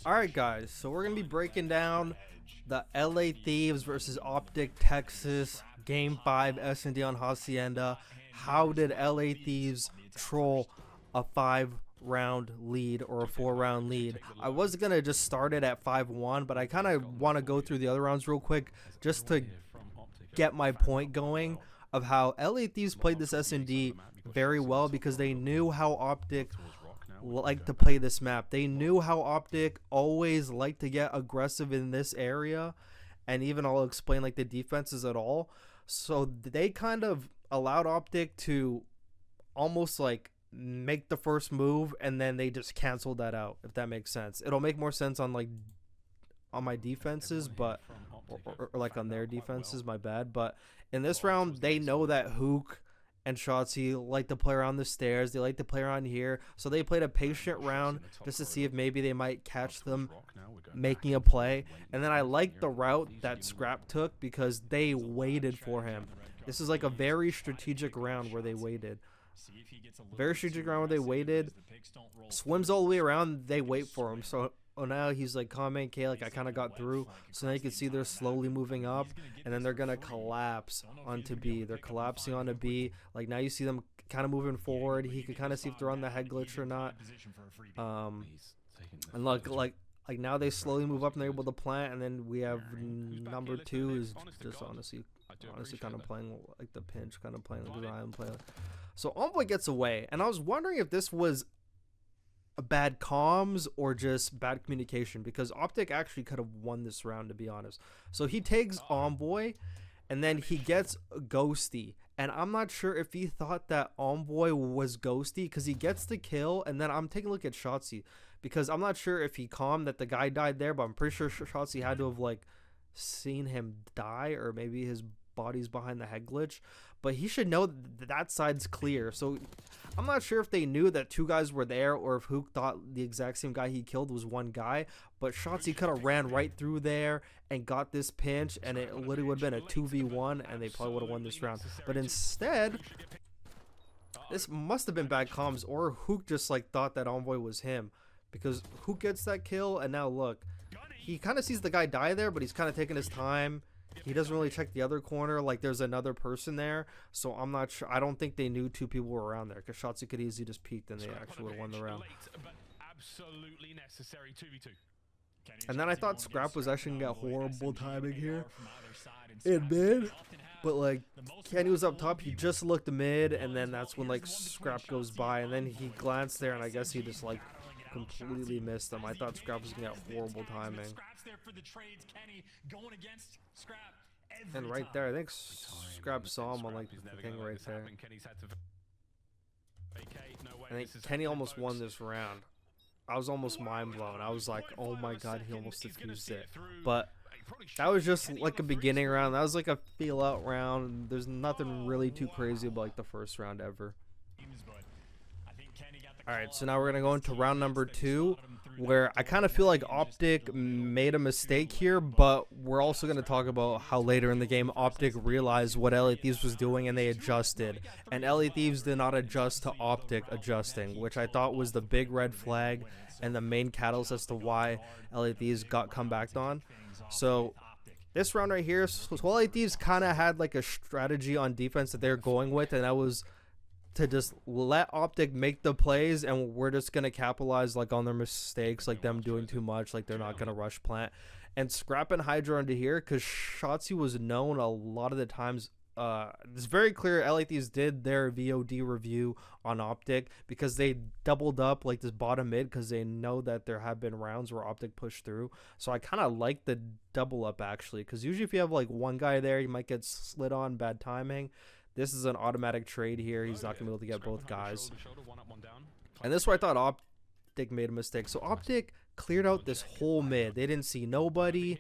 Alright guys, so we're going to be breaking down the LA Thieves versus OpTic Texas Game 5 SnD on Hacienda. How did LA Thieves troll a 5-round lead or a 4-round lead? I was going to just start it at 5-1, but I kind of want to go through the other rounds real quick just to get my point going of how LA Thieves played this SnD very well because they knew how OpTic like to play this map. They knew how OpTic always liked to get aggressive in this area, and even I'll explain like the defenses at all. So they kind of allowed OpTic to almost like make the first move, and then they just canceled that out, if that makes sense. It'll make more sense on like on my defenses, but or like on their defenses, my bad. But in this round, they know that Hook and Shotzi like to play around the stairs. They like to play around here. So they played a patient round just to see if maybe they might catch them making a play. And then I like the route that Scrap took because they waited for him. This is like a very strategic round where they waited. Very strategic round where they waited. Swims all the way around. They wait for him. So now he's like, comment K, like I kind of got through. So now you can see they're slowly moving up, and then they're gonna collapse onto B. They're collapsing onto B. Like now you see them kind of moving forward. He could kind of see if they're on the head glitch or not. And look, like now they slowly move up and they're able to plant. And then we have number 2 is just honestly kind of playing like the pinch, kind of playing like I'm playing. So Envoy gets away, and I was wondering if this was a bad comms or just bad communication, because OpTic actually could have won this round, to be honest. So he takes Envoy, and then he gets Ghosty, and I'm not sure if he thought that Envoy was Ghosty because he gets the kill. And then I'm taking a look at Shotzi because I'm not sure if he calmed that the guy died there, but I'm pretty sure Shotzi had to have like seen him die, or maybe his body's behind the head glitch. But he should know that side's clear. So I'm not sure if they knew that 2 guys were there, or if Hook thought the exact same guy he killed was 1 guy. But Shotzi could have ran right through there and got this pinch, and it literally would have been a 2v1, and they probably would have won this round. But instead, this must have been bad comms, or Hook just like thought that Envoy was him, because Hook gets that kill, and now look, he kind of sees the guy die there, but he's kind of taking his time. He doesn't really check the other corner, like there's another person there. So I'm not sure. I don't think they knew 2 people were around there, because Shotzi could easily just peeked and they actually would have won the round. And then I thought Scrap was actually gonna get horrible timing here in mid, but like Kenny was up top, he just looked mid, and then that's when like Scrap goes by, and then he glanced there, and I guess he just like completely missed them. I thought Scrap was gonna get horrible timing. And right there, I think Scrap saw him on like the thing right there. I think Kenny almost won this round. I was almost mind blown. I was like, oh my god, he almost defused it. But that was just like a beginning round. That was like a feel out round. There's nothing really too crazy about like the first round ever. Alright, so now we're going to go into round number 2, where I kind of feel like OpTic made a mistake here, but we're also going to talk about how later in the game OpTic realized what LA Thieves was doing and they adjusted. And LA Thieves did not adjust to OpTic adjusting, which I thought was the big red flag and the main catalyst as to why LA Thieves got come back on. So this round right here, so LA Thieves kind of had like a strategy on defense that they're going with, and that was to just let OpTic make the plays, and we're just going to capitalize like on their mistakes, like them doing too much, like they're not going to rush plant. And Scrap and Hydra into here, because Shotzi was known a lot of the times. It's very clear LA Thieves did their VOD review on OpTic because they doubled up like this bottom mid, because they know that there have been rounds where OpTic pushed through. So I kind of like the double up actually, because usually if you have like 1 guy there, you might get slid on, bad timing. This is an automatic trade here. He's not going to be able to get both guys. And this is where I thought OpTic made a mistake. So OpTic cleared out this whole mid. They didn't see nobody.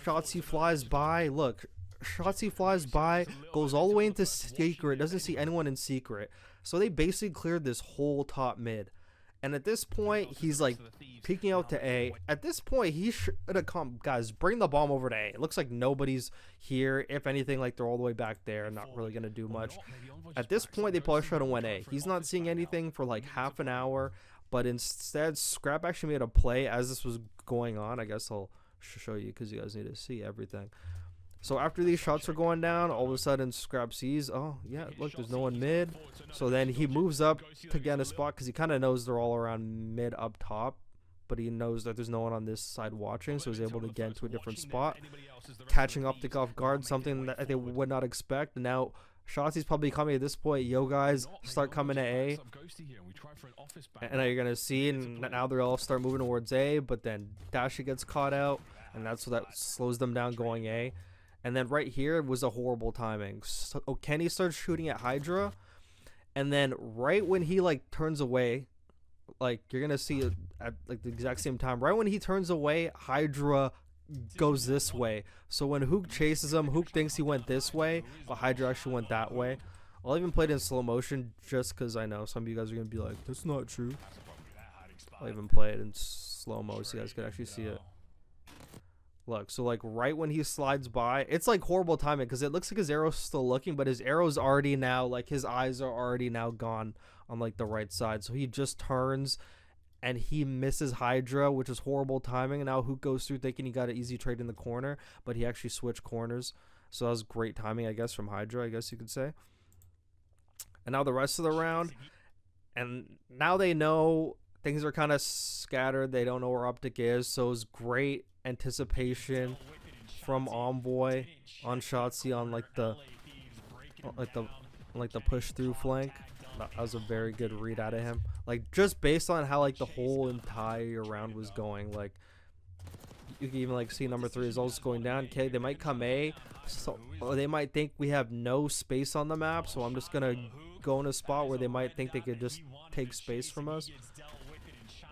Shotzi flies by. Look, Shotzi flies by, goes all the way into secret, doesn't see anyone in secret. So they basically cleared this whole top mid. And at this point, he's like peeking out to A. At this point, he should have come, guys, bring the bomb over to A. It looks like nobody's here. If anything, like they're all the way back there, not really going to do much. At this point, they probably should have went A. He's not seeing anything for like half an hour. but instead Scrap actually made a play as this was going on. I guess I'll show you because you guys need to see everything. So after these shots are going down, all of a sudden Scrap sees, oh yeah, look, there's no one mid. So then he moves up to get a spot because he kind of knows they're all around mid up top, but he knows that there's no one on this side watching, so he's able to get into a different spot, catching OpTic off guard, something that they would not expect. And now Shotzi's probably coming at this point. Yo, guys, start coming to A. And now you're going to see, and now they'll all start moving towards A, but then Dashi gets caught out, and that's what that slows them down going A. And then right here was a horrible timing. So Kenny starts shooting at Hydra, and then right when he like turns away, like you're gonna see it at like the exact same time. Right when he turns away, Hydra goes this way. So when Hook chases him, Hook thinks he went this way, but Hydra actually went that way. I'll even play it in slow motion just because I know some of you guys are gonna be like, "That's not true." I'll even play it in slow mo so you guys can actually see it. Look, so like right when he slides by, it's like horrible timing because it looks like his arrow's still looking, but his arrow's already now, like his eyes are already now gone on like the right side. So he just turns and he misses Hydra, which is horrible timing. And now Hook goes through thinking he got an easy trade in the corner, but he actually switched corners. So that was great timing, I guess, from Hydra, I guess you could say. And now the rest of the round, and now they know things are kind of scattered. They don't know where OpTic is, so it's great anticipation from Envoy on Shotzi on like the push through flank. That was a very good read out of him. Like just based on how like the whole entire round was going, like you can even like see number 3 is also going down. Okay, they might come A, so or they might think we have no space on the map, so I'm just gonna go in a spot where they might think they could just take space from us.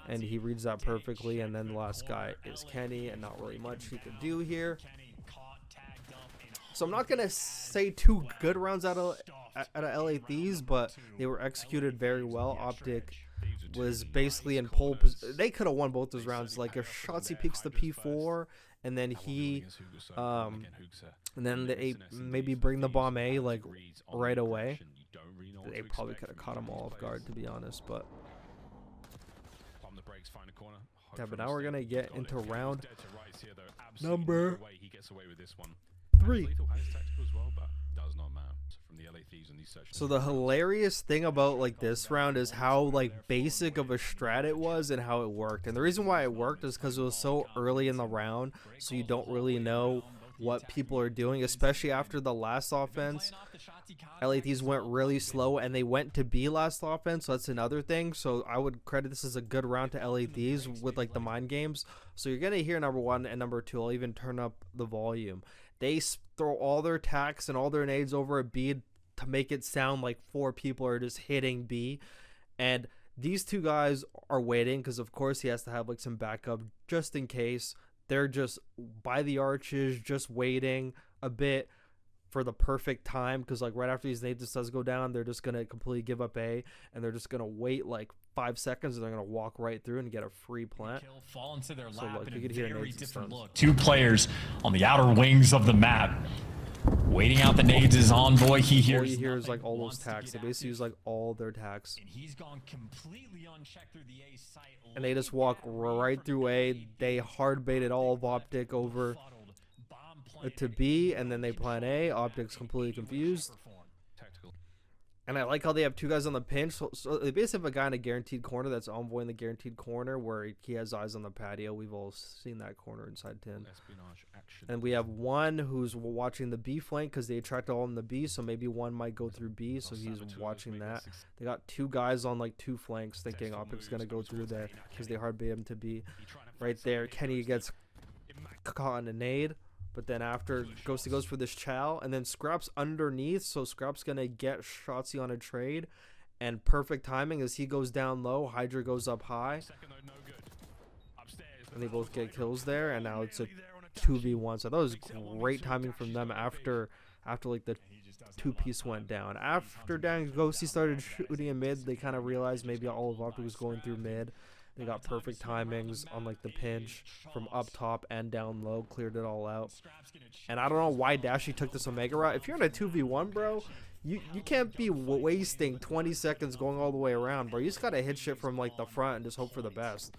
And he reads that perfectly, and then the last guy is Kenny, and not really much he could do here. So I'm not gonna say 2 good rounds out of LA Thieves, but they were executed very well. OpTic was basically in pole position. They could have won both those rounds. Like if Shotzi picks the P4, and then he, and then they maybe bring the bomb A like right away. They probably could have caught him all off guard, to be honest, but. Yeah, but now we're gonna get into round number 3. So the hilarious thing about like this round is how like basic of a strat it was and how it worked. And the reason why it worked is because it was so early in the round, so you don't really know what people are doing, especially after the last offense. LA Thieves went really slow and they went to B last offense, so that's another thing. So I would credit this as a good round to LA Thieves with like the mind games. So you're gonna hear number 1 and number 2. I'll even turn up the volume. They throw all their attacks and all their nades over at B to make it sound like 4 people are just hitting B, and these 2 guys are waiting because of course he has to have like some backup just in case. They're just by the arches, just waiting a bit for the perfect time, because like right after these nades does go down, they're just gonna completely give up A, and they're just gonna wait like 5 seconds, and they're gonna walk right through and get a free plant. Fall into their lap so like you could hear nades and look. 2 players on the outer wings of the map, waiting out the nades is Envoy. He hears. All you hear is like all those tacks. They basically use like all their tacks. And he's gone completely unchecked through the A site. And they just walk right through A. They hard baited all of OpTic over to B, and then they plan A. OpTic's completely confused. And I like how they have 2 guys on the pinch. So they basically have a guy in a guaranteed corner. That's Envoy in the guaranteed corner where he has eyes on the patio. We've all seen that corner inside 10. And we have 1 who's watching the B flank because they attract all in the B. So maybe 1 might go through B. So he's watching that. They got 2 guys on like 2 flanks thinking OpTic's going to go through there because they hard bait him to B. Right there, Kenny gets caught in a nade. But then after Ghosty goes for this chow, and then Scrap's underneath, so Scrap's gonna get Shotzi on a trade, and perfect timing as he goes down low, Hydra goes up high, and they both get kills there, and now it's a 2v1. So that was great timing from them after like the 2-piece went down. After Ghosty started shooting in mid, they kind of realized maybe all of OpTic was going through mid. They got perfect timings on like the pinch from up top and down low, cleared it all out. And I don't know why Dashy took this Omega route. If you're in a 2v1, bro, you can't be wasting 20 seconds going all the way around, bro. You just gotta hit shit from like the front and just hope for the best.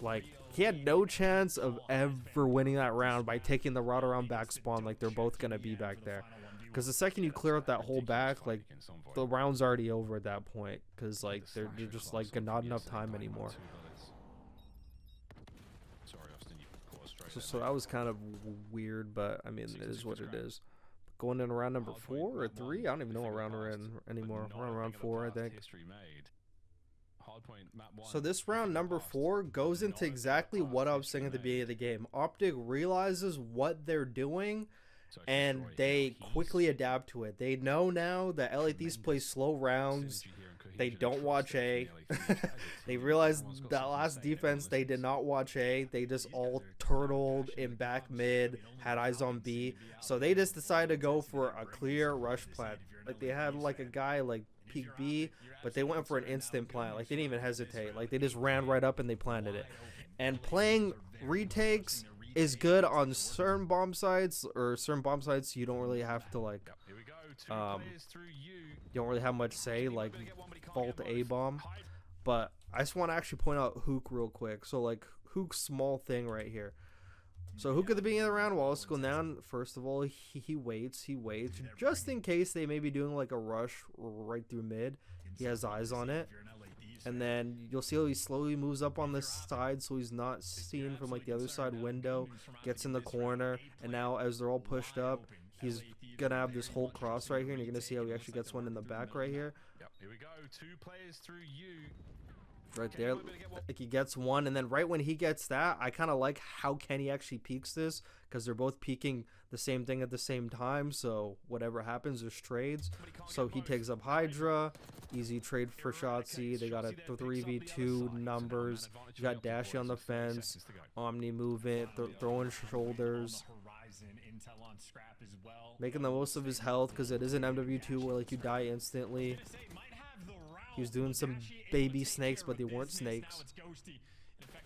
Like, he had no chance of ever winning that round by taking the route around back spawn like they're both gonna be back there. Because the second you clear out that whole back, like, the round's already over at that point. Because, like, they're just, like, not enough time anymore. So that was kind of weird, but, I mean, it is what it is. Going in round number 4 or 3? I don't even know what round we're in anymore. We're on round 4, I think. So this round number 4 goes into exactly what I was saying at the beginning of the game. OpTic realizes what they're doing, and they quickly adapt to it. They know now that LA Thieves play slow rounds. They don't watch A. They realized that last defense, they did not watch A. They just all turtled in back mid, had eyes on B. So they just decided to go for a clear rush plant. Like, they had like a guy like peek B, but they went for an instant plant. Like, they didn't even hesitate. Like, they just ran right up and they planted it. And playing retakes is good on certain bomb sites, or certain bomb sites you don't really have to, like, you don't really have much say, like fault A bomb. But I just want to actually point out Hook real quick. So, like, Hook's small thing right here. So Hook at the beginning of the round, while it's going down, first of all, he waits, just in case they may be doing like a rush right through mid. He has eyes on it. And then you'll see how he slowly moves up on the side, so he's not seen from like the other side window, gets in the corner, and now as they're all pushed up, he's gonna have this whole cross right here, and you're gonna see how he actually gets one in the back right here. Here we go, 2 players through you. Right there, like, he gets one, and then right when he gets that, I kind of like how Kenny actually peeks this, because they're both peeking the same thing at the same time, so whatever happens, there's trades. So he takes up Hydra, easy trade for Shotzi. They got a 3v2 numbers. You got Dashy on the fence, Omni movement, throwing shoulders, making the most of his health, because it is an MW2 where like you die instantly. He was doing some baby snakes, but they weren't snakes.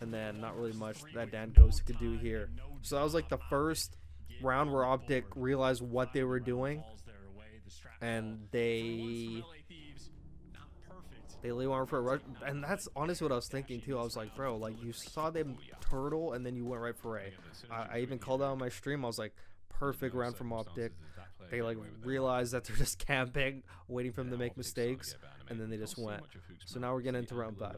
And then not really much that Dan Ghost could do here. So that was like the first round where OpTic realized what they were doing. And they went for a rush. And that's honestly what I was thinking too. I was like, bro, like, you saw them turtle and then you went right for A. I even called out on my stream. I was like, perfect round from OpTic. They like realized that they're just camping, waiting for them to make mistakes, and then they just went. So now we're getting into round 5.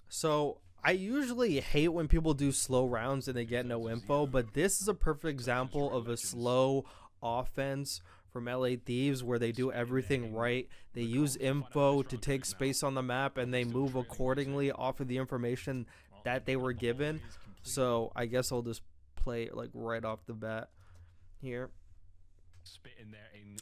So I usually hate when people do slow rounds and they get no info, but this is a perfect example of a slow offense from LA Thieves where they do everything right. They use info to take space on the map, and they move accordingly off of the information that they were given. So I guess I'll just play it like right off the bat here.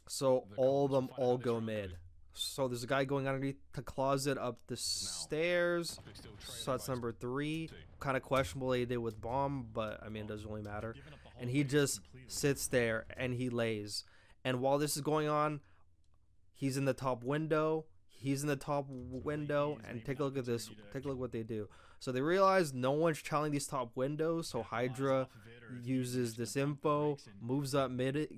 So all of them all go mid. So there's a guy going underneath the closet up the stairs. So that's number 3. Kind of questionable what he did with bomb, but I mean, it doesn't really matter. And he just sits there and he lays. And while this is going on, he's in the top window. He's in the top window, and take a look at this. Take a look what they do. So they realize no one's challenging these top windows, so Hydra uses this info, moves up mid,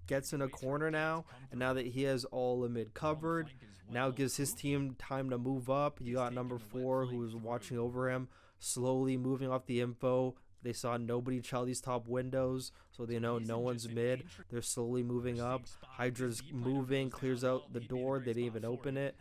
gets in a corner now, and now that he has all the mid covered, now gives his team time to move up. You got number 4 who is watching over him, slowly moving off the info. They saw nobody challenge these top windows, so they know no one's mid. They're slowly moving up. Hydra's moving, clears out the door. They didn't even open it.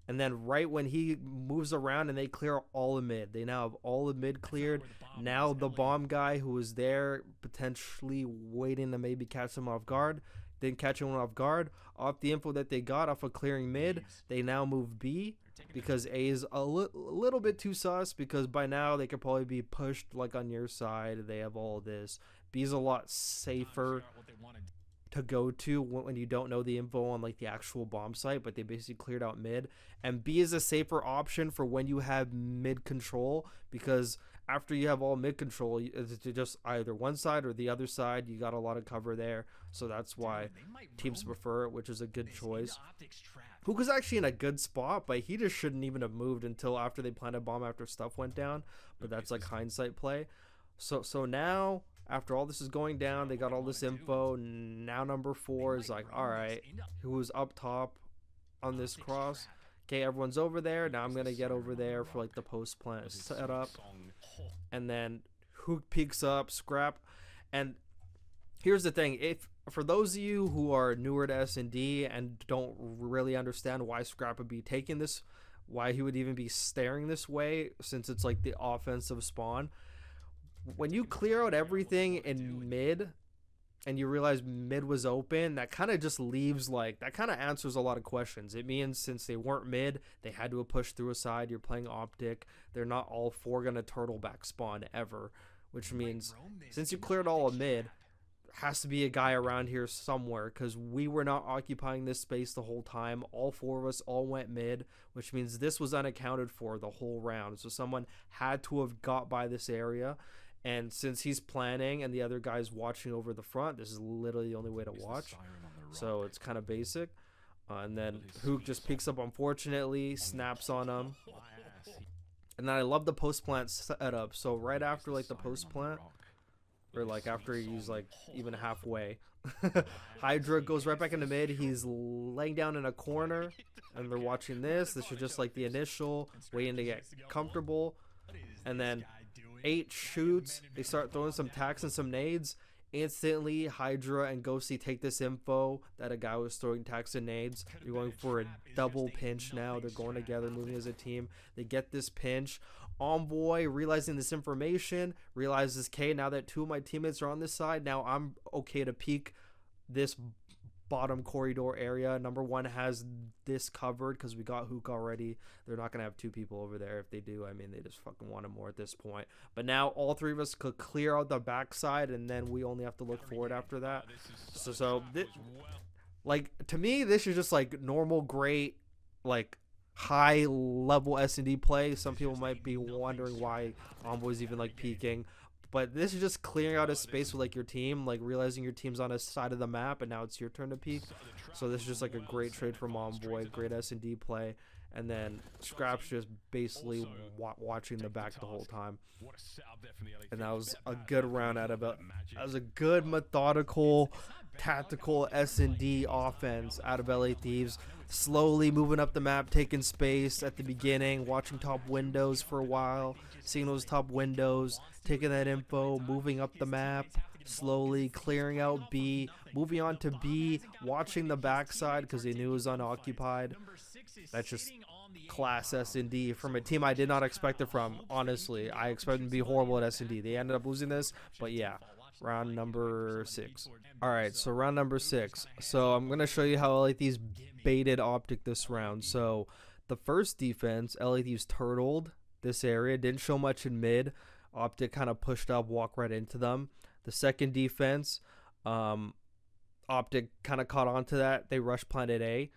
And then right when he moves around and they clear all the mid, they now have all the mid cleared. Now the bomb guy who was there potentially waiting to maybe catch him off guard, didn't catch him off guard. Off the info that they got off of clearing mid, they now move B because A is a little bit too sus, because by now they could probably be pushed like on your side. They have all this. B is a lot safer to go to when you don't know the info on like the actual bomb site, but they basically cleared out mid. And B is a safer option for when you have mid control, because after you have all mid control, it's just either one side or the other side. You got a lot of cover there, so that's why teams prefer it, which is a good choice. Hook was actually in a good spot, but he just shouldn't even have moved until after they planted a bomb after stuff went down. But that's like hindsight play. So now, after all this is going down, they got all this info. Now number 4 is like, all right, who was up top on this cross? Okay, everyone's over there. Now I'm going to get over there for like the post plant setup. And then Hook peeks up, Scrap. And here's the thing. If for those of you who are newer to SnD and don't really understand why Scrap would be taking this, why he would even be staring this way, since it's like the offensive spawn, when you clear out everything in mid and you realize mid was open, that kind of just leaves like, that kind of answers a lot of questions. It means since they weren't mid, they had to have pushed through a side. You're playing OpTic. They're not all 4 gonna turtle back spawn ever, which means since you cleared all of mid, has to be a guy around here somewhere, because we were not occupying this space the whole time. All 4 of us all went mid, which means this was unaccounted for the whole round. So someone had to have got by this area, and since he's planning and the other guy's watching over the front, this is literally the only way to watch. So it's kind of basic. And then Hook just picks up, unfortunately, snaps on him. And then I love the post plant setup. So right after like the post plant, or like after he's like even halfway, Hydra goes right back into mid. He's laying down in a corner and they're watching this. This is just like the initial, waiting to get comfortable. And then 8 shoots, they start throwing some tacks and some nades. Instantly Hydra and Ghosty take this info that a guy was throwing tacks and nades. They're going for a double pinch now. They're going together, moving as a team. They get this pinch. Envoy, realizing this information, realizes, okay, now that 2 of my teammates are on this side, now I'm okay to peek this bottom corridor area. Number 1 has this covered because we got Hook already. They're not going to have 2 people over there. If they do, I mean, they just fucking want him more at this point. But now all 3 of us could clear out the backside, and then we only have to look forward after that. Like, to me, this is just like normal, great, like high level SnD play. Some people might be wondering why Envoy's even like peeking. But this is just clearing out a space with like your team, like realizing your team's on a side of the map and now it's your turn to peek. So this is just like a great trade from Envoy, great SnD play. And then Scrap's just basically watching the back the whole time. And that was a good round out of it. That was a good methodical, tactical SnD offense out of LA Thieves. Slowly moving up the map, taking space at the beginning, watching top windows for a while, seeing those top windows, taking that info, moving up the map, slowly clearing out B, moving on to B, watching the backside because they knew it was unoccupied. That's just class SnD from a team I did not expect it from. Honestly, I expected them to be horrible at SnD. They ended up losing this, but yeah. Round number 6. Alright, so round number 6. So I'm going to show you how LA Thieves baited OpTic this round. So the first defense, LA Thieves turtled this area, didn't show much in mid. OpTic kind of pushed up, walked right into them. The second defense, OpTic kind of caught on to that. They rush planted A.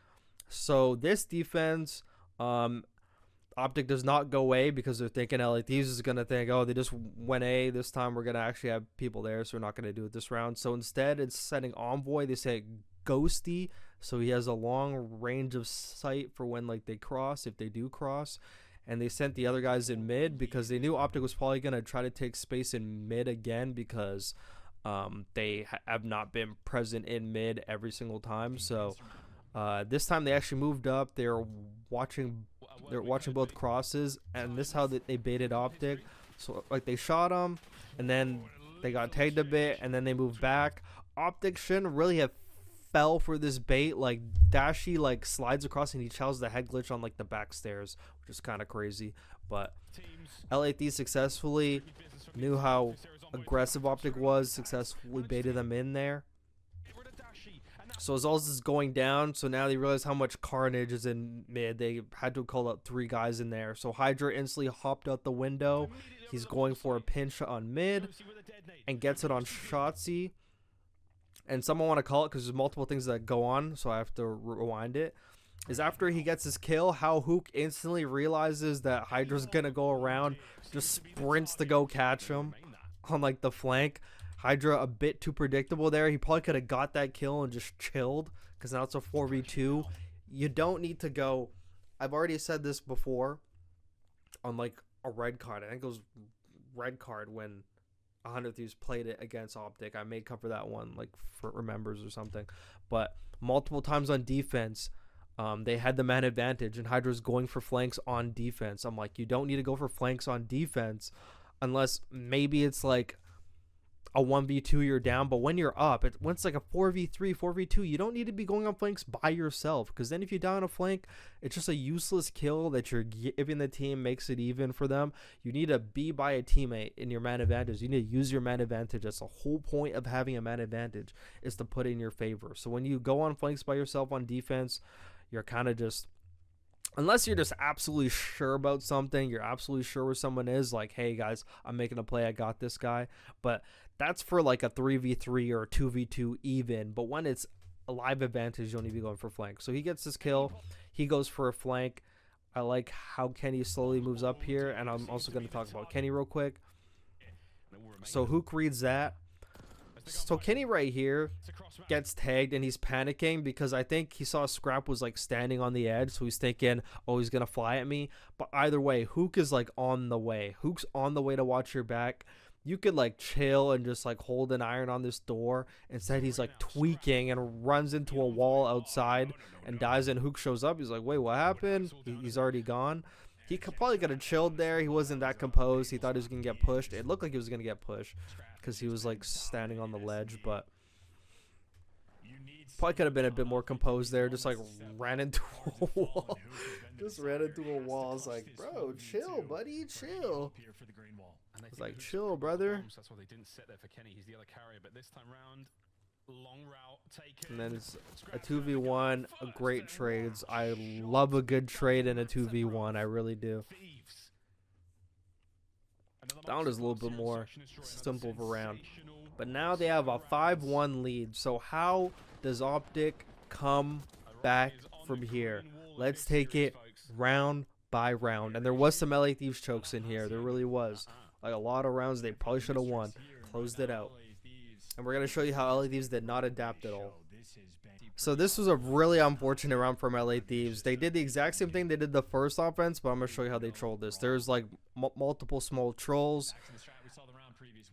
So this defense, OpTic does not go A because they're thinking LA Thieves is going to think, oh, they just went A. This time we're going to actually have people there, so we're not going to do it this round. So instead, it's setting Envoy. They say Ghosty, so he has a long range of sight for when like they cross, if they do cross. And they sent the other guys in mid because they knew OpTic was probably going to try to take space in mid again because they have not been present in mid every single time. So this time they actually moved up. They're watching both crosses, and this is how they baited OpTic. So like they shot him, and then they got tagged a bit, and then they moved back. OpTic shouldn't really have fell for this bait. Like Dashi like slides across and he chows the head glitch on like the back stairs, which is kind of crazy. But LA Thieves successfully knew how aggressive OpTic was, successfully baited them in there. So as all this is going down, so now they realize how much carnage is in mid. They had to call out 3 guys in there. So Hydra instantly hopped out the window. He's going for a pinch on mid and gets it on Shotzi. And someone want to call it because there's multiple things that go on, so I have to rewind it. Is after he gets his kill, how Hook instantly realizes that Hydra's gonna go around, just sprints to go catch him on like the flank. Hydra a bit too predictable there. He probably could have got that kill and just chilled because now it's a 4v2. You don't need to go. I've already said this before on like a red card. I think it was red card when 100 Thieves played it against OpTic. I may cover that one like for remembers or something. But multiple times on defense, they had the man advantage, and Hydra's going for flanks on defense. I'm like, you don't need to go for flanks on defense unless maybe it's like a 1v2 you're down, but when you're up, when it's like a 4v3, 4v2, you don't need to be going on flanks by yourself, because then if you die on a flank, it's just a useless kill that you're giving the team, makes it even for them. You need to be by a teammate in your man advantage. You need to use your man advantage. That's the whole point of having a man advantage, is to put it in your favor. So when you go on flanks by yourself on defense, you're kind of just, unless you're just absolutely sure about something, you're absolutely sure where someone is, like, hey guys, I'm making a play, I got this guy. But that's for like a 3v3 or a 2v2 even. But when it's a live advantage, you don't need to be going for flank. So he gets this kill, he goes for a flank. I like how Kenny slowly moves up here, and I'm also going to talk about Kenny real quick. So Hook reads that. So Kenny right here gets tagged, and he's panicking because I think he saw Scrap was like standing on the edge, so he's thinking, oh, he's gonna fly at me. But either way, Hook is like on the way. Hook's on the way to watch your back. You could like chill and just like hold an iron on this door. Instead, he's like tweaking and runs into a wall outside and dies, and Hook shows up. He's like, wait, what happened? He's already gone. He probably could have chilled there. He wasn't that composed. He thought he was gonna get pushed. It looked like he was gonna get pushed because he was like standing on the ledge, but probably could have been a bit more composed there. Just like ran into a wall. Just ran into a wall. I was like, bro, chill, buddy, chill. It's like, chill, brother. That's why they didn't sit there for Kenny. He's the other carrier, but this time round, long route taken. And then it's a 2v1, a great trades. I love a good trade in a 2v1. I really do. That one is a little bit more simple of a round. But now they have a 5-1 lead. So how does OpTic come back from here? Let's take it round by round. And there was some LA Thieves chokes in here. There really was. Like a lot of rounds they probably should have won. Closed it out. And we're going to show you how LA Thieves did not adapt at all. So this was a really unfortunate round from LA Thieves. They did the exact same thing they did the first offense, but I'm going to show you how they trolled this. There's like multiple small trolls.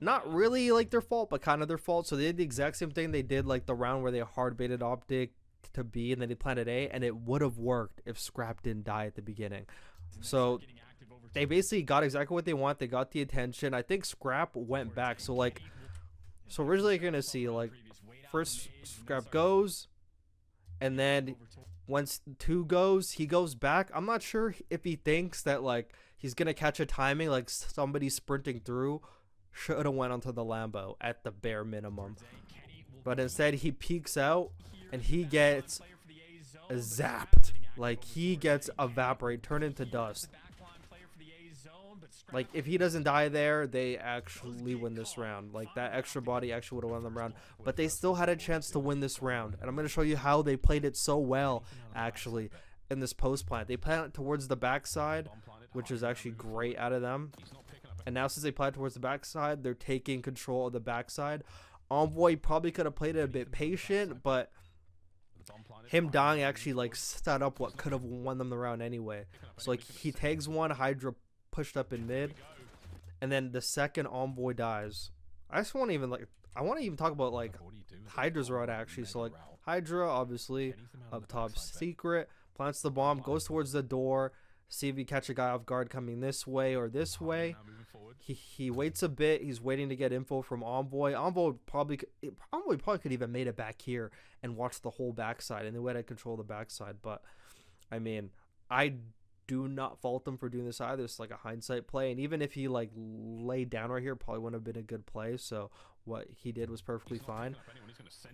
Not really like their fault, but kind of their fault. So they did the exact same thing they did like the round where they hard baited OpTic to B, and then they planted A, and it would have worked if Scrap didn't die at the beginning. So they basically got exactly what they want. They got the attention. I think Scrap went back. So like, so originally you're gonna see like first Scrap goes, and then once 2 goes, he goes back. I'm not sure if he thinks that like he's gonna catch a timing, like somebody sprinting through. Should have went onto the Lambo at the bare minimum, but instead he peeks out and he gets zapped. Like he gets evaporated, turned into dust. Like if he doesn't die there, they actually win this round. Like that extra body actually would have won them round, but they still had a chance to win this round. And I'm going to show you how they played it so well actually in this post plant. They planted towards the backside, which is actually great out of them. And now since they planted towards the backside, they're taking control of the backside. Envoy probably could have played it a bit patient, but him dying actually like set up what could have won them the round anyway. So like he tags one, Hydra pushed up in mid, and then the second Envoy dies. I just want to even like, I want to even talk about like Hydra's route actually. So like Hydra obviously up top secret, plants the bomb, goes towards the door, see if he catch a guy off guard coming this way or this way. He waits a bit. He's waiting to get info from Envoy. Envoy probably could even made it back here and watched the whole backside, and they went to control the backside. But I mean, I do not fault them for doing this either. It's like a hindsight play, and even if he like laid down right here, probably wouldn't have been a good play. So what he did was perfectly fine.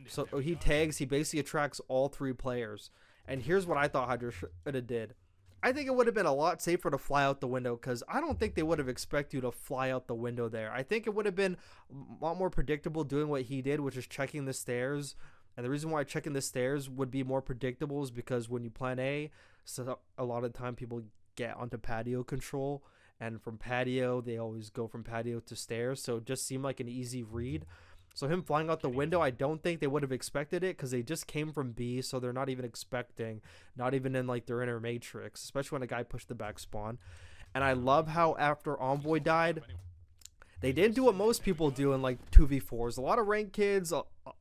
So he tags. He basically attracts all 3 players. And here's what I thought Hydra should have did. I think it would have been a lot safer to fly out the window, because I don't think they would have expected you to fly out the window there. I think it would have been a lot more predictable doing what he did, which is checking the stairs. And the reason why checking the stairs would be more predictable is because when you plan A, so a lot of the time people get onto patio control, and from patio they always go from patio to stairs, so it just seemed like an easy read. So him flying out the window, I don't think they would have expected it because they just came from B, so they're not even expecting, not even in like their inner matrix, especially when a guy pushed the back spawn. And I love how after Envoy died, they didn't do what most people do in like 2v4s. A lot of ranked kids,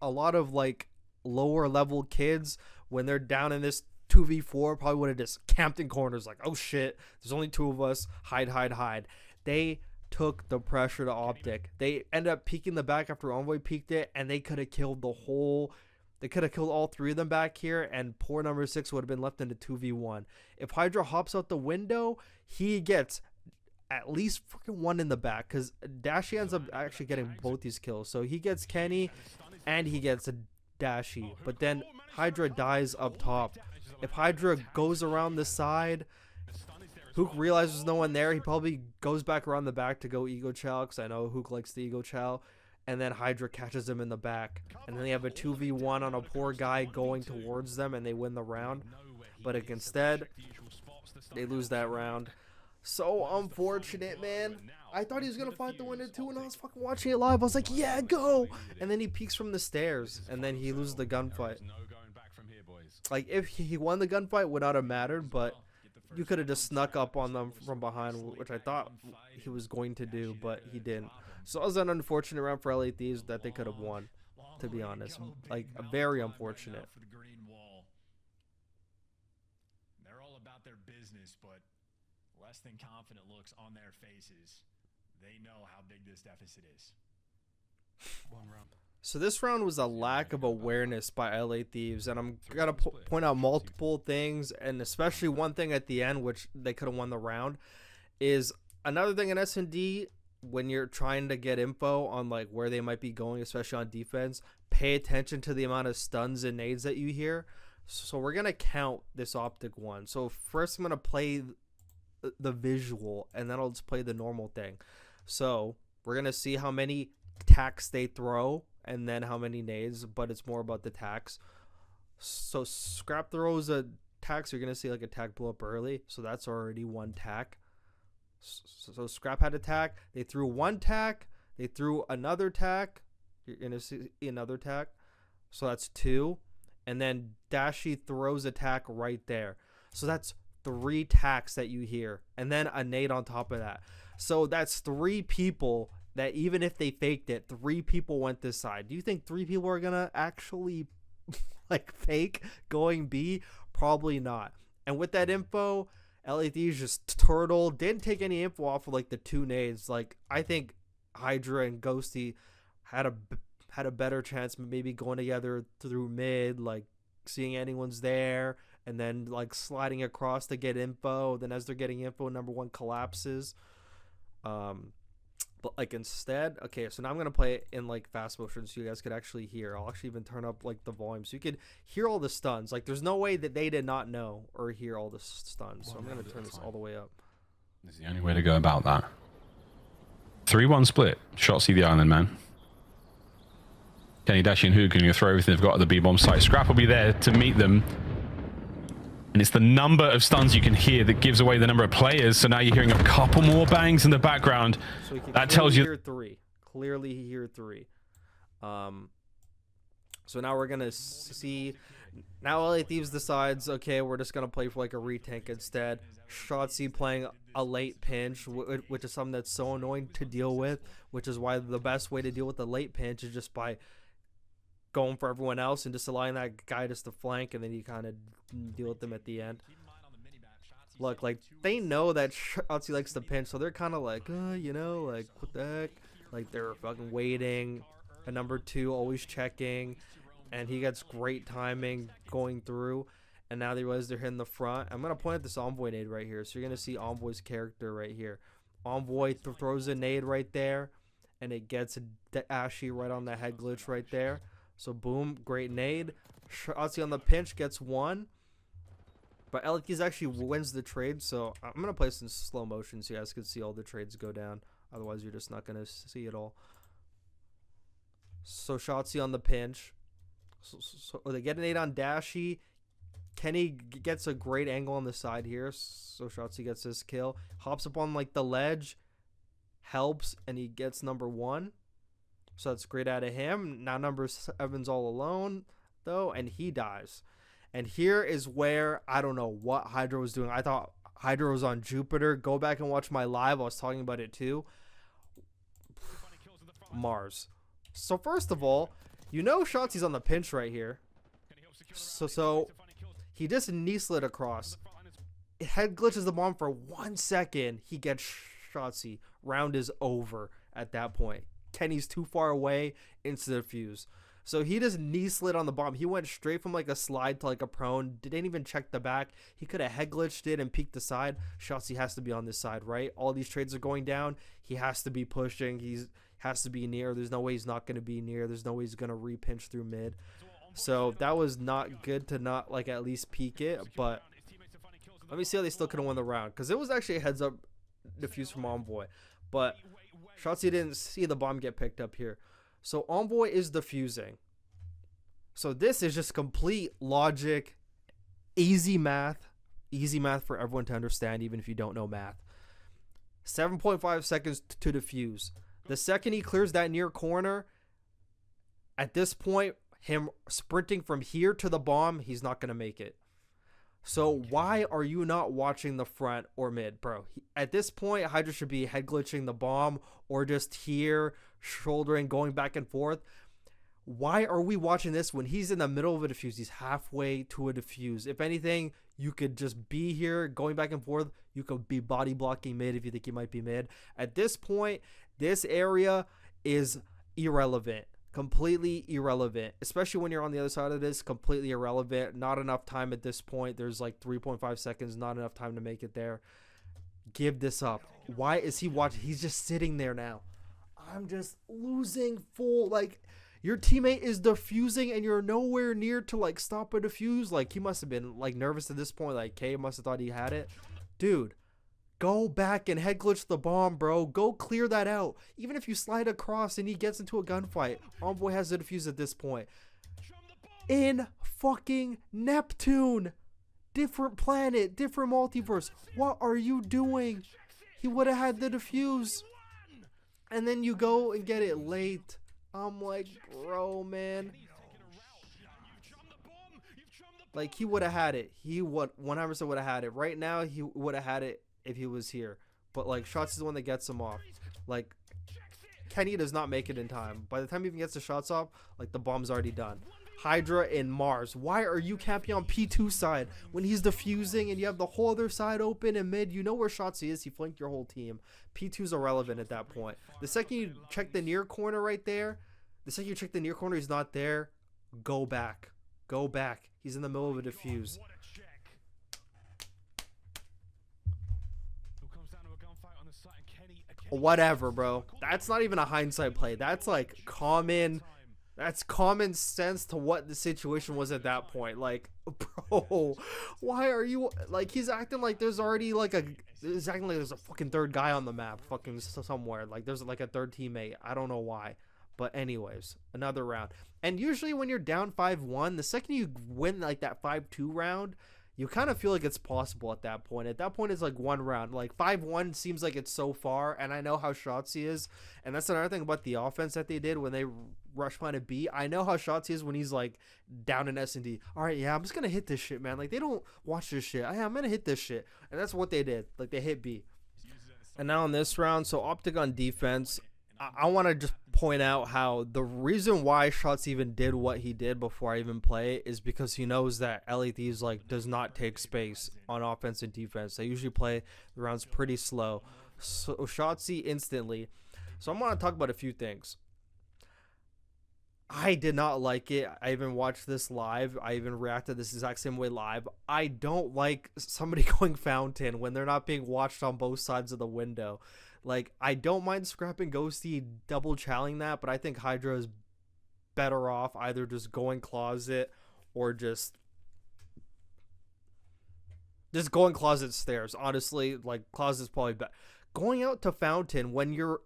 a lot of like lower level kids, when they're down in this 2v4, probably would have just camped in corners like, oh shit, there's only two of us, hide. They took the pressure to OpTic. They ended up peeking the back after Envoy peeked it, and they could have killed they could have killed all three of them back here, and poor number 6 would have been left in a 2v1. If Hydra hops out the window, he gets at least freaking one in the back, because Dashy ends up actually getting both these kills. So he gets Kenny, and he gets a Dashy, but then Hydra dies up top. If Hydra goes around the side, Hook realizes no one there. He probably goes back around the back to go Ego Chow, because I know Hook likes the Ego Chow. And then Hydra catches him in the back. And then they have a 2v1 on a poor guy going towards them, and they win the round. But instead, they lose that round. So unfortunate, man. I thought he was going to find the winner too, and I was fucking watching it live. I was like, yeah, go! And then he peeks from the stairs, and then he loses the gunfight. Like, if he won the gunfight, would not have mattered, but you could have just snuck up on them from behind, which I thought he was going to do, but he didn't. So it was an unfortunate round for LA Thieves that they could have won, to be honest. Like, very unfortunate. They're all about their business, but less than confident looks on their faces. They know how big this deficit is. One round. So this round was a lack of awareness by LA Thieves, and I'm gonna point out multiple things, and especially one thing at the end, which they could have won the round, is another thing in SnD. When you're trying to get info on like where they might be going, especially on defense, pay attention to the amount of stuns and nades that you hear. So we're gonna count this OpTic one. So first I'm gonna play the visual, and then I'll just play the normal thing. So we're gonna see how many tacks they throw, and then how many nades, but it's more about the tacks. So Scrap throws a tack, so you're gonna see like a tack blow up early, so that's already one tack. So Scrap had a tack, they threw one tack, they threw another tack, you're gonna see another tack, so that's two, and then Dashy throws a tack right there, so that's 3 tacks that you hear, and then a nade on top of that. So that's 3 people that, even if they faked it, 3 people went this side. Do you think 3 people are gonna actually like fake going B? Probably not. And with that info, LA Thieves just turtle, didn't take any info off of like the 2 nades. Like, I think Hydra and Ghosty had a better chance maybe going together through mid, like seeing anyone's there, and then like sliding across to get info. Then as they're getting info, number 1 collapses. But like instead, okay, so now I'm gonna play it in like fast motion so you guys could actually hear. I'll actually even turn up like the volume so you could hear all the stuns. Like, there's no way that they did not know or hear all the stuns. So I'm gonna turn this all the way up. This is the only way to go about that. 3-1 split. Shot see the island, man. Kenny, Dashy, and Hook are going to throw everything they've got at the B-bomb site. Scrap will be there to meet them. And it's the number of stuns you can hear that gives away the number of players. So now you're hearing a couple more bangs in the background. So that tells you... Hear 3. Clearly hear 3. So now we're going to see... Now LA Thieves decides, okay, we're just going to play for like a retank instead. Shotzi playing a late pinch, which is something that's so annoying to deal with, which is why the best way to deal with the late pinch is just by going for everyone else and just allowing that guy just to flank, and then you kind of deal with them at the end. Look, like, they know that Shotzi likes to pinch, so they're kind of like, you know, like, what the heck? Like, they're fucking waiting. A number 2 always checking, and he gets great timing going through. And now they realize they're hitting the front. I'm going to point at this Envoy nade right here. So you're going to see Envoy's character right here. Envoy throws a nade right there, and it gets Ashy right on the head glitch right there. So boom, great nade. Shotzi on the pinch gets 1. But LT's actually wins the trade. So I'm going to play some slow motion so you guys can see all the trades go down. Otherwise, you're just not going to see it all. So Shotzi on the pinch. So they get an 8 on Dashy. Kenny gets a great angle on the side here. So Shotzi gets his kill. Hops up on like the ledge. Helps, and he gets number 1. So that's great out of him. Now number 7's all alone, though, and he dies. And here is where I don't know what Hydra was doing. I thought Hydra was on Jupiter. Go back and watch my live. I was talking about it too. Mars. So first of all, you know Shotzi's on the pinch right here. So he just knee slid across. It head glitches the bomb for 1 second. He gets Shotzi. Round is over at that point. Kenny's too far away into the fuse. So he just knee slid on the bomb. He went straight from like a slide to like a prone. Didn't even check the back. He could have head glitched it and peeked the side. Shotzi has to be on this side, right? All these trades are going down. He has to be pushing. He has to be near. There's no way he's not going to be near. There's no way he's going to re-pinch through mid. So that was not good to not like at least peek it. But let me see how they still could have won the round. Because it was actually a heads up defuse from Envoy. But Shotzi didn't see the bomb get picked up here. So Envoy is defusing. So this is just complete logic, easy math for everyone to understand, even if you don't know math. 7.5 seconds to defuse. The second he clears that near corner, at this point, him sprinting from here to the bomb, he's not going to make it. So why are you not watching the front or mid, bro? At this point, Hydra should be head glitching the bomb or just here, shouldering, going back and forth. Why are we watching this when he's in the middle of a defuse? He's halfway to a defuse. If anything, you could just be here, going back and forth. You could be body blocking mid if you think he might be mid. At this point, this area is irrelevant. Completely irrelevant, especially when you're on the other side of this. Completely irrelevant. Not enough time at this point. There's like 3.5 seconds. Not enough time to make it there. Give this up. Why is he watching? He's just sitting there now. I'm just losing full. Like, your teammate is defusing and you're nowhere near to like stop a defuse. Like, he must have been like nervous at this point. Like, K must have thought he had it. Dude, go back and head glitch the bomb, bro. Go clear that out. Even if you slide across and he gets into a gunfight, Envoy has the defuse at this point. In fucking Neptune. Different planet, different multiverse. What are you doing? He would have had the defuse. And then you go and get it late. I'm like, bro, man. Like, he would have had it. He would 100% would have had it. Right now, he would have had it if he was here. But like, Shots is the one that gets him off. Like, Kenny does not make it in time. By the time he even gets the shots off, like, the bomb's already done. Hydra and Mars, why are you camping on P2 side when he's defusing and you have the whole other side open and mid? You know where Shotzi is. He flanked your whole team. P2's irrelevant at that point. The second you check the near corner right there, he's not there. Go back. Go back. He's in the middle of a defuse. Whatever, bro. That's not even a hindsight play. That's like common sense to what the situation was at that point. Like, bro, why are you like, he's acting like there's already like there's a fucking third guy on the map fucking somewhere. Like, there's like a third teammate. I don't know why. But anyways, another round. And usually when you're down 5-1, the second you win like that 5-2 round, you kind of feel like it's possible at that point. At that point, it's like one round. Like 5-1 seems like it's so far, and I know how Shotzi is. And that's another thing about the offense that they did when they rush planet B. I know how Shotzi is when he's like down in SnD. All right, yeah, I'm just going to hit this shit, man. Like, they don't watch this shit. I'm going to hit this shit. And that's what they did. Like, they hit B. And now in this round, so OpTic on defense, I want to just point out how the reason why Shots even did what he did before I even play is because he knows that LA Thieves like does not take space on offense and defense. They usually play the rounds pretty slow. So Shotsy instantly. So I'm going to talk about a few things. I did not like it. I even watched this live. I even reacted this exact same way live. I don't like somebody going fountain when they're not being watched on both sides of the window. Like, I don't mind scrapping Ghosty double challenging that, but I think Hydra is better off either just going closet or just going closet stairs. Honestly, like, closet's probably better. Going out to fountain when your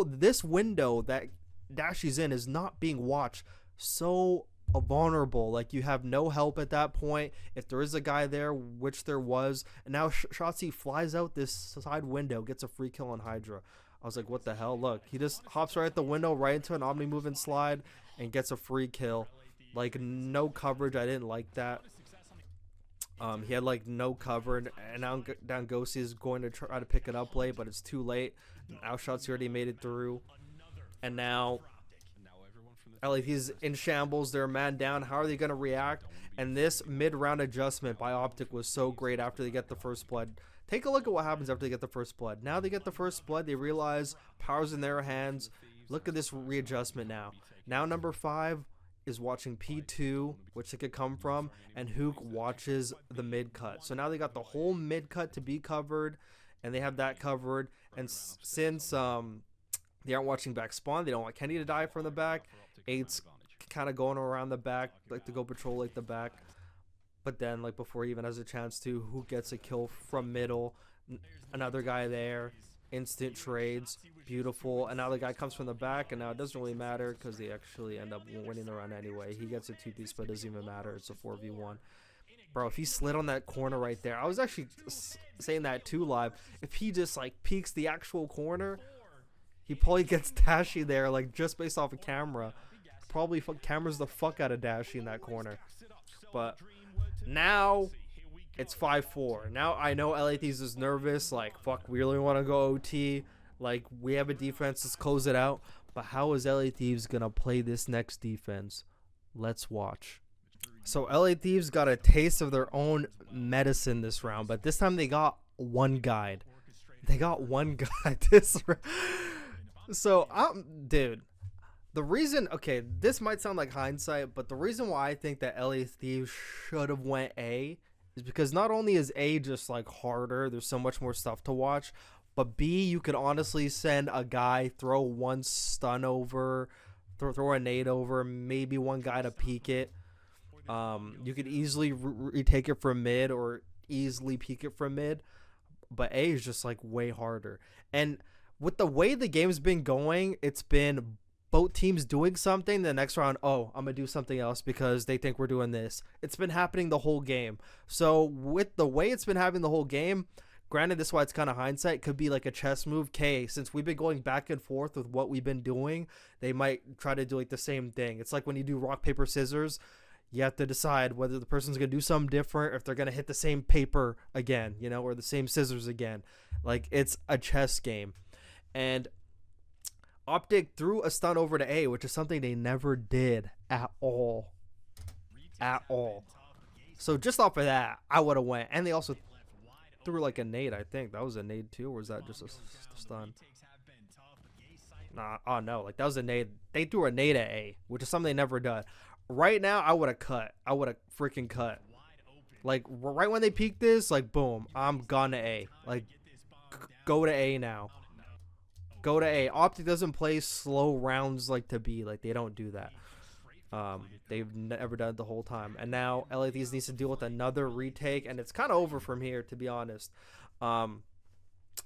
this window that Dashy's in is not being watched, so vulnerable. Like, you have no help at that point. If there is a guy there, which there was, and now Shotsy flies out this side window, gets a free kill on Hydra. I was like, what the hell? Look, he just hops right at the window, right into an Omni move and slide, and gets a free kill. Like, no coverage. I didn't like that. He had like no cover, and now down Ghosty is going to try to pick it up late, but it's too late. Now Shots already made it through, and now he's in shambles. They're a man down. How are they going to react? And this mid-round adjustment by OpTic was so great after they get the first blood. Take a look at what happens after they get the first blood. Now they get the first blood. They realize power's in their hands. Look at this readjustment now. Now number 5 is watching P2, which it could come from, and Hook watches the mid cut. So now they got the whole mid cut to be covered, and they have that covered. And since they aren't watching back spawn, they don't want Kenny to die from the back. 8's kind of going around the back, like to go patrol like the back. But then, like before he even has a chance to, Hook gets a kill from middle. Another guy there. Instant trades. Beautiful. And now the guy comes from the back, and now it doesn't really matter because they actually end up winning the round anyway. He gets a 2-piece, but it doesn't even matter. It's a 4v1. Bro, if he slid on that corner right there, I was actually saying that too live. If he just like peeks the actual corner, he probably gets Dashy there, like just based off of camera. Probably cameras the fuck out of Dashy in that corner. But now it's 5-4. Now I know LA Thieves is nervous. Like, fuck, we really want to go OT. Like, we have a defense. Let's close it out. But how is LA Thieves going to play this next defense? Let's watch. So LA Thieves got a taste of their own medicine this round. But this time they got one guide. They got one guide this round. So, dude. The reason, okay, this might sound like hindsight, but the reason why I think that LA Thieves should have went A is because not only is A just like harder, there's so much more stuff to watch, but B, you could honestly send a guy, throw one stun over, throw a nade over, maybe one guy to peek it. You could easily retake it from mid or easily peek it from mid, but A is just like way harder. And with the way the game's been going, it's been both teams doing something, the next round, oh, I'm gonna do something else because they think we're doing this. It's been happening the whole game. So with the way it's been happening the whole game, granted, this is why it's kind of hindsight, could be like a chess move. Okay, since we've been going back and forth with what we've been doing, they might try to do like the same thing. It's like when you do rock, paper, scissors, you have to decide whether the person's gonna do something different, or if they're gonna hit the same paper again, you know, or the same scissors again. Like, it's a chess game. And OpTic threw a stun over to A, which is something they never did at all. At all. So just off of that, I would have went. And they also threw like a nade, I think. That was a nade too, or was that just a stun? Nah, oh no, like that was a nade. They threw a nade at A, which is something they never done. Right now, I would have cut. I would have freaking cut. Like, right when they peaked this, like, boom, I'm gone to A. Like, go to A now. Go to A. OpTic doesn't play slow rounds like to B. Like, they don't do that. They've never done it the whole time. And now LA Thieves needs to deal with another retake, and it's kind of over from here, to be honest. I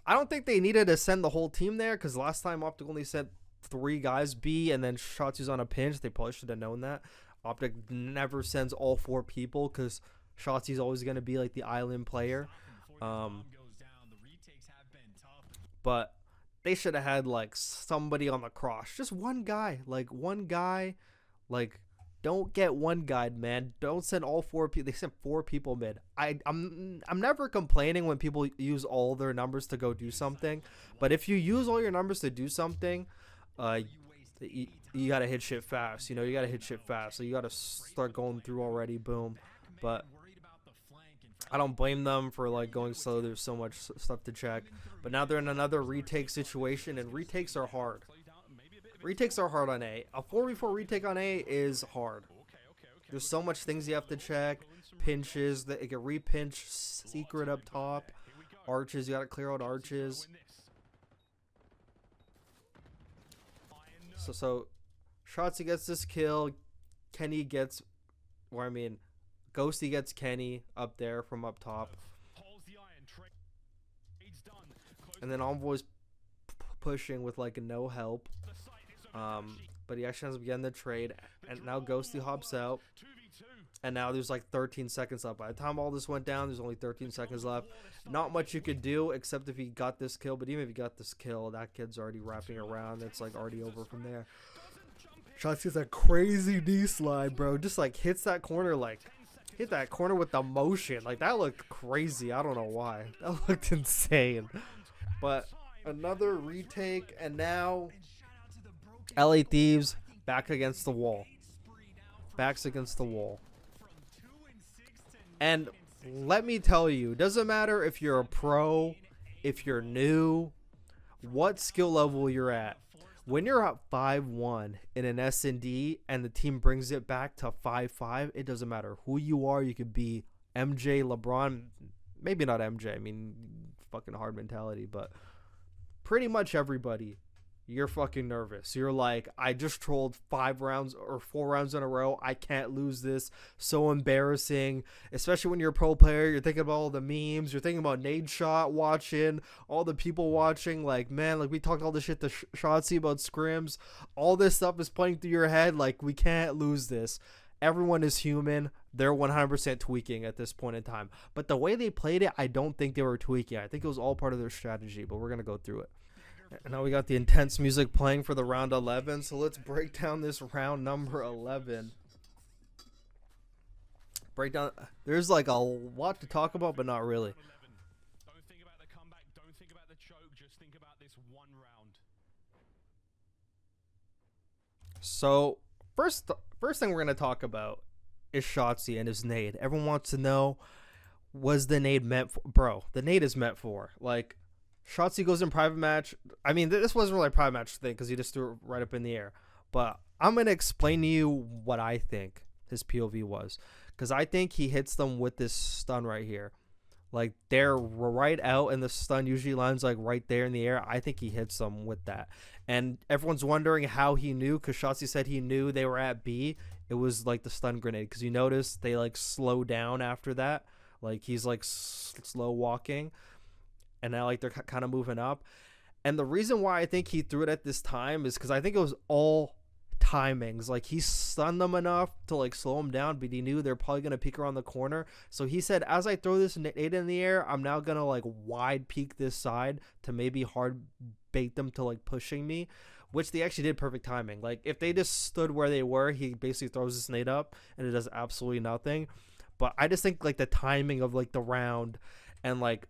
don't think they needed to send the whole team there, because last time OpTic only sent 3 guys B, and then Shotzi's on a pinch. They probably should have known that. OpTic never sends all 4 people, because Shotzi's always going to be like the island player. But they should have had like somebody on the cross, just one guy, like one guy. Like, don't get one guy, man. Don't send all 4 people. They sent 4 people mid. I'm never complaining when people use all their numbers to go do something, but if you use all your numbers to do something, you gotta hit shit fast. You know, you gotta hit shit fast. So you gotta start going through already. Boom. But I don't blame them for like going slow. There's so much stuff to check. But now they're in another retake situation, and retakes are hard. Retakes are hard on A. A 4v4 retake on A is hard. There's so much things you have to check. Pinches, that it can repinch, secret up top, arches. You gotta clear out arches. So Shotzi gets this kill. Kenny gets, or I mean, Ghosty gets Kenny up there from up top. And then Envoy's pushing with like no help. But he actually ends up getting the trade. And now Ghosty hops out. and now there's like 13 seconds left. By the time all this went down, there's only 13 seconds left. Not much you could do except if he got this kill, but even if he got this kill, that kid's already wrapping around. It's like already over from there. Shots gets a crazy knee slide, bro. Just like hits that corner, like hit that corner with the motion. Like that looked crazy. I don't know why. That looked insane. But another retake, and now LA Thieves back against the wall. Backs against the wall. And let me tell you, it doesn't matter if you're a pro, if you're new, what skill level you're at. When you're at 5-1 in an SnD and the team brings it back to 5-5, it doesn't matter who you are. You could be MJ, LeBron, maybe not MJ. I mean, fucking hard mentality, but pretty much everybody. You're fucking nervous. You're like, I just trolled 5 rounds or 4 rounds in a row. I can't lose this. So embarrassing. Especially when you're a pro player. You're thinking about all the memes. You're thinking about Nade Shot watching. All the people watching. Like, man, like we talked all this shit to Shotzi about scrims. All this stuff is playing through your head. Like, we can't lose this. Everyone is human. They're 100% tweaking at this point in time. But the way they played it, I don't think they were tweaking. I think it was all part of their strategy. But we're going to go through it. And now we got the intense music playing for the round 11. So let's break down this round number 11. Breakdown. There's like a lot to talk about, but not really. Don't think about the comeback. Don't think about the choke. Just think about this one round. So first thing we're going to talk about is Shotzi and his nade. Everyone wants to know, was the nade meant for? Bro, the nade is meant for. Like, Shotzi goes in private match. I mean, this wasn't really a private match thing because he just threw it right up in the air. But I'm going to explain to you what I think his POV was. Because I think he hits them with this stun right here. Like, they're right out and the stun usually lands like right there in the air. I think he hits them with that. And everyone's wondering how he knew, because Shotzi said he knew they were at B. It was like the stun grenade. Because you notice they like slow down after that. Like, he's like slow walking. And now, like, they're kind of moving up. And the reason why I think he threw it at this time is because I think it was all timings. Like, he stunned them enough to, like, slow them down, but he knew they're probably going to peek around the corner. So he said, as I throw this nade in the air, I'm now going to, like, wide peek this side to maybe hard bait them to, like, pushing me, which they actually did perfect timing. Like, if they just stood where they were, he basically throws this nade up, and it does absolutely nothing. But I just think, like, the timing of, like, the round and, like,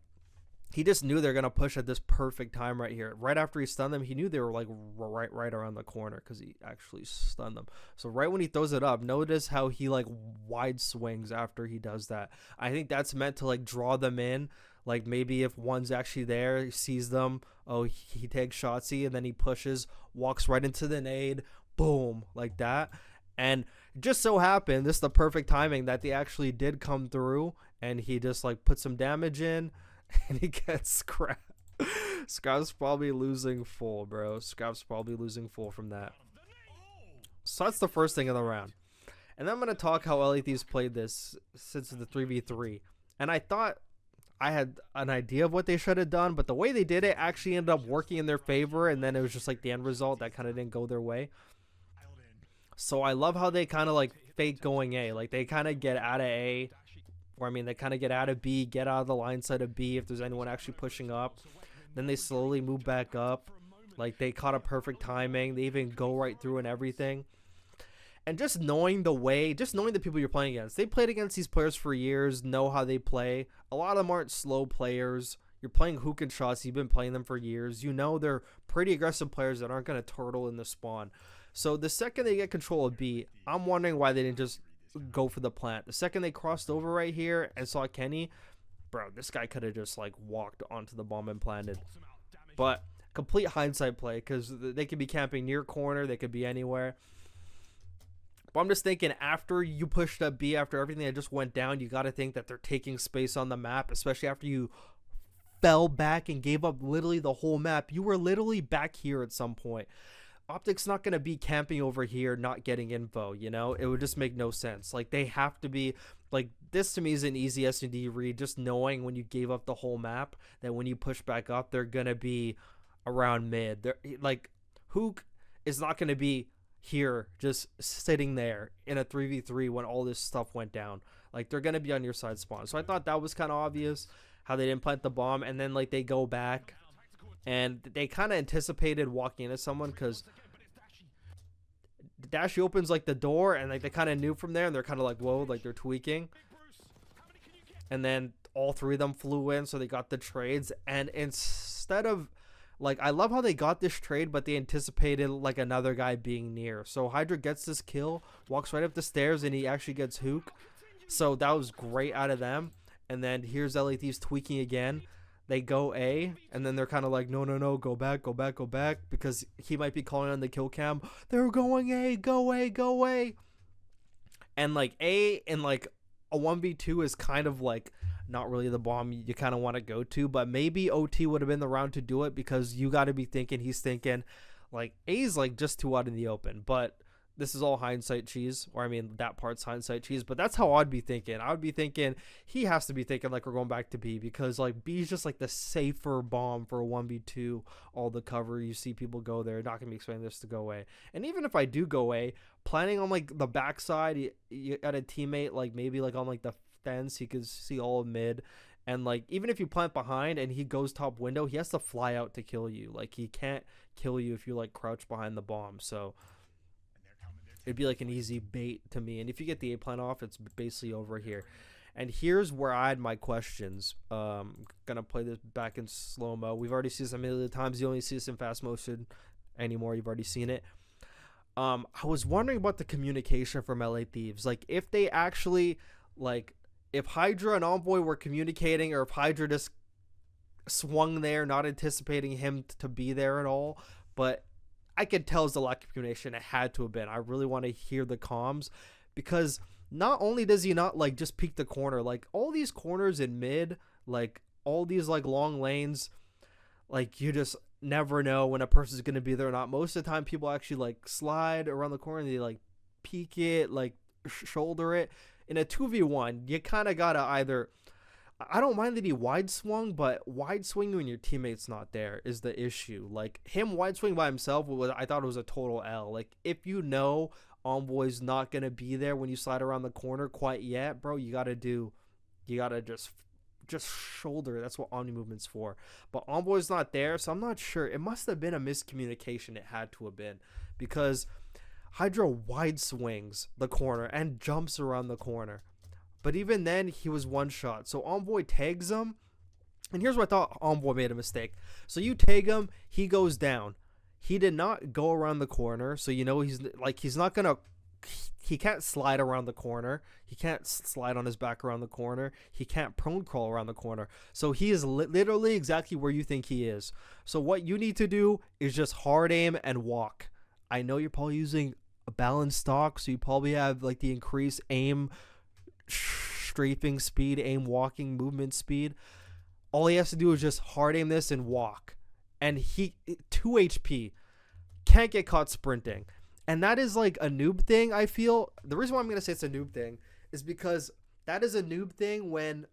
he just knew they're going to push at this perfect time right here. Right after he stunned them, he knew they were like right around the corner because he actually stunned them. So right when he throws it up, notice how he like wide swings after he does that. I think that's meant to like draw them in. Like maybe if one's actually there, he sees them, oh, he takes Shotzi and then he pushes, walks right into the nade, boom, like that. And just so happened, this is the perfect timing that they actually did come through and he just like put some damage in. And he gets Scrap. Scrap's probably losing full, bro. Scrap's probably losing full from that. So that's the first thing of the round. And then I'm going to talk how LA Thieves played this since the 3v3. And I thought I had an idea of what they should have done, but the way they did it actually ended up working in their favor. And then it was just like the end result that kind of didn't go their way. So I love how they kind of like fake going A. Like they kind of get out of A. Or, I mean, they kind of get out of B, get out of the line side of B if there's anyone actually pushing up. Then they slowly move back up. Like, they caught a perfect timing. They even go right through and everything. And just knowing the way, just knowing the people you're playing against. They played against these players for years, know how they play. A lot of them aren't slow players. You're playing hook and shots. You've been playing them for years. You know they're pretty aggressive players that aren't going to turtle in the spawn. So the second they get control of B, I'm wondering why they didn't just go for the plant. The second they crossed over right here and saw Kenny, bro, this guy could have just like walked onto the bomb and planted. But complete hindsight play because they could be camping near corner, they could be anywhere. But I'm just thinking after you pushed up B, after everything that just went down, you got to think that they're taking space on the map, especially after you fell back and gave up literally the whole map. You were literally back here at some point. OpTic's not going to be camping over here, not getting info, you know? It would just make no sense. Like, they have to be, like, this to me is an easy SnD read, just knowing when you gave up the whole map, that when you push back up, they're going to be around mid. They're, like, Hook is not going to be here just sitting there in a 3v3 when all this stuff went down. Like, they're gonna be on your side spawn. So I thought that was kind of obvious how they didn't plant the bomb, and then like they go back and they kind of anticipated walking into someone because Dashy opens like the door, and like they kind of knew from there, and they're kind of like, whoa, like they're tweaking. And then all three of them flew in, so they got the trades. And instead of like, I love how they got this trade, but they anticipated like another guy being near. So Hydra gets this kill, walks right up the stairs, and he actually gets Hook. So that was great out of them. And then here's LA Thieves tweaking again. They go A, and then they're kind of like, no, go back, because he might be calling on the kill cam. They're going A, go A, go A. And like A in like a 1v2 is kind of like not really the bomb you kind of want to go to, but maybe OT would have been the round to do it, because you got to be thinking, he's thinking like A's like just too out in the open. But this is all hindsight cheese, or I mean that part's hindsight cheese, but that's how I'd be thinking. I would be thinking he has to be thinking like we're going back to B, because like B is just like the safer bomb for a 1v2. All the cover, you see people go there, not gonna be expecting this to go A. And even if I do go A, planning on like the backside, you got a teammate like maybe like on like the fence, he could see all of mid. And like even if you plant behind and he goes top window, he has to fly out to kill you. Like he can't kill you if you like crouch behind the bomb. So it'd be like an easy bait to me. And if you get the A plant off, it's basically over here. And here's where I had my questions. Gonna play this back in slow-mo. We've already seen this a million times. You only see this in fast motion anymore. You've already seen it. I was wondering about the communication from LA Thieves. Like if they actually, like if Hydra and Envoy were communicating, or if Hydra just swung there not anticipating him to be there at all. But I could tell it's a lack of communication. It had to have been. I really want to hear the comms, because not only does he not like just peek the corner, like all these corners in mid, like all these like long lanes, like you just never know when a person's going to be there or not. Most of the time people actually like slide around the corner and they like peek it, like shoulder it. In a 2v1, you kind of got to either, I don't mind that he wide swung, but wide swinging when your teammate's not there is the issue. Like him wide swing by himself, I thought it was a total L. Like if you know Envoy's not gonna be there when you slide around the corner quite yet, bro, you gotta just shoulder. That's what Omni movement's for. But Envoy's not there, so I'm not sure. It must have been a miscommunication. It had to have been, because Hydra wide swings the corner and jumps around the corner. But even then, he was one shot. So Envoy tags him. And here's where I thought Envoy made a mistake. So you tag him, he goes down. He did not go around the corner. So you know he's not going to, he can't slide around the corner. He can't slide on his back around the corner. He can't prone crawl around the corner. So he is literally exactly where you think he is. So what you need to do is just hard aim and walk. I know you're probably using a balanced stock, so you probably have like the increased aim strafing speed, aim walking movement speed. All he has to do is just hard aim this and walk, and he 2 HP, can't get caught sprinting. And that is like a noob thing. I feel the reason why I'm gonna say it's a noob thing is because that is a noob thing when,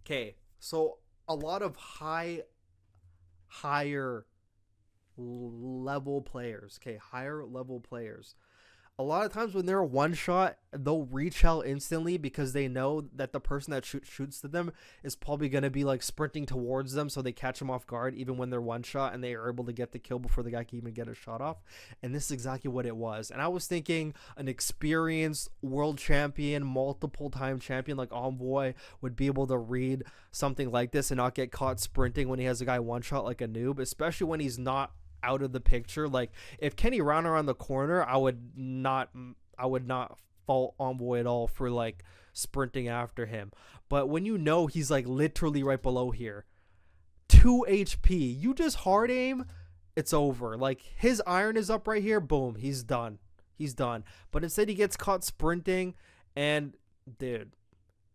okay, so a lot of higher level players, a lot of times when they're a one shot, they'll reach out instantly because they know that the person that shoots to them is probably going to be like sprinting towards them, so they catch them off guard even when they're one shot, and they are able to get the kill before the guy can even get a shot off. And this is exactly what it was. And I was thinking an experienced world champion, multiple time champion like Envoy would be able to read something like this and not get caught sprinting when he has a guy one shot like a noob, especially when he's not out of the picture. Like if Kenny ran around the corner, I would not fault Envoy at all for like sprinting after him. But when you know he's like literally right below here, 2 HP, you just hard aim, it's over. Like his iron is up right here, boom, he's done. But instead he gets caught sprinting, and dude,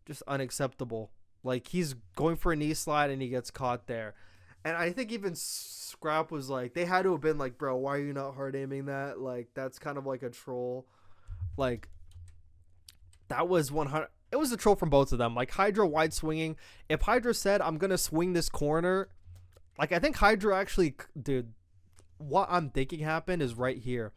just unacceptable. Like he's going for a knee slide and he gets caught there. And I think even Scrap was like, they had to have been like, bro, why are you not hard aiming that? Like, that's kind of like a troll. Like, that was 100. It was a troll from both of them. Like, Hydra wide swinging. If Hydra said, I'm going to swing this corner, like, I think Hydra actually, dude, what I'm thinking happened is right here.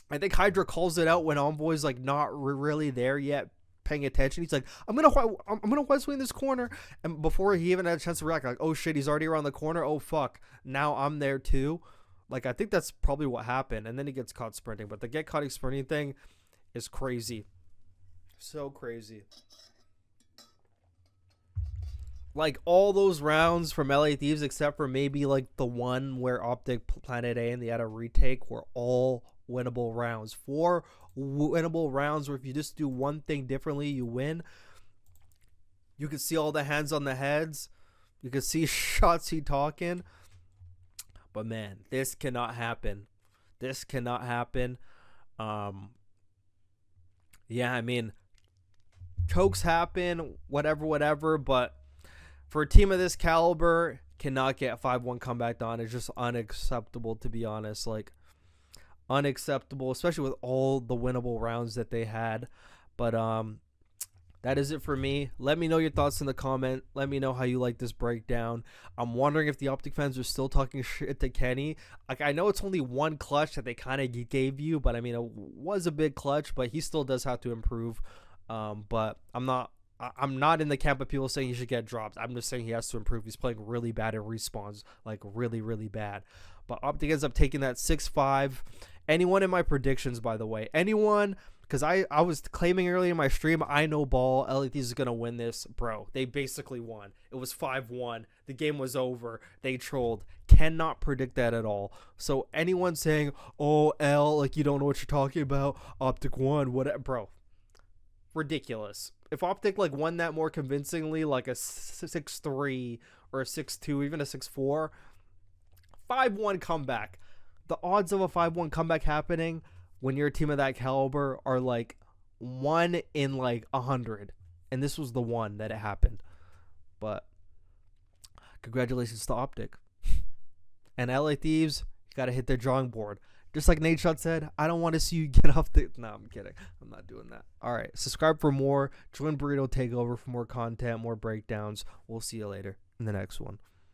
I think Hydra calls it out when Envoy's like not really there yet, paying attention. He's like, I'm gonna West swing this corner, and before he even had a chance to react, like, oh shit, he's already around the corner. Oh fuck, now I'm there too. Like, I think that's probably what happened, and then he gets caught sprinting. But the get caught sprinting thing is crazy, so crazy. Like, all those rounds from LA Thieves, except for maybe like the one where OpTic Planet A and they had a retake, were all winnable rounds. 4 winnable rounds where if you just do one thing differently, you win. You can see all the hands on the heads. You can see shots he talking. But man, this cannot happen. This cannot happen. Yeah, I mean, chokes happen, whatever, but for a team of this caliber, cannot get 5-1 comeback on. It's just unacceptable, to be honest. Like, unacceptable, especially with all the winnable rounds that they had. But that is it for me. Let me know your thoughts in the comment. Let me know how you like this breakdown. I'm wondering if the OpTic fans are still talking shit to Kenny. Like, I know it's only one clutch that they kind of gave you, but I mean, it was a big clutch, but he still does have to improve. But I'm not in the camp of people saying he should get dropped. I'm just saying he has to improve. He's playing really bad at respawns, like really, really bad. But OpTic ends up taking that 6-5. Anyone in my predictions, by the way, anyone, because I was claiming earlier in my stream, I know ball, LA Thieves is going to win this. Bro, they basically won. It was 5-1. The game was over. They trolled. Cannot predict that at all. So anyone saying, oh, L, like you don't know what you're talking about, OpTic won, whatever, bro, ridiculous. If OpTic like won that more convincingly, like a 6-3 or a 6-2, even a 6-4, 5-1 comeback. The odds of a 5-1 comeback happening when you're a team of that caliber are like 1 in like 100. And this was the one that it happened. But congratulations to OpTic. And LA Thieves, you got to hit their drawing board. Just like Nate Shot said, I don't want to see you get off the... No, I'm kidding. I'm not doing that. All right. Subscribe for more. Join Burrito Takeover for more content, more breakdowns. We'll see you later in the next one.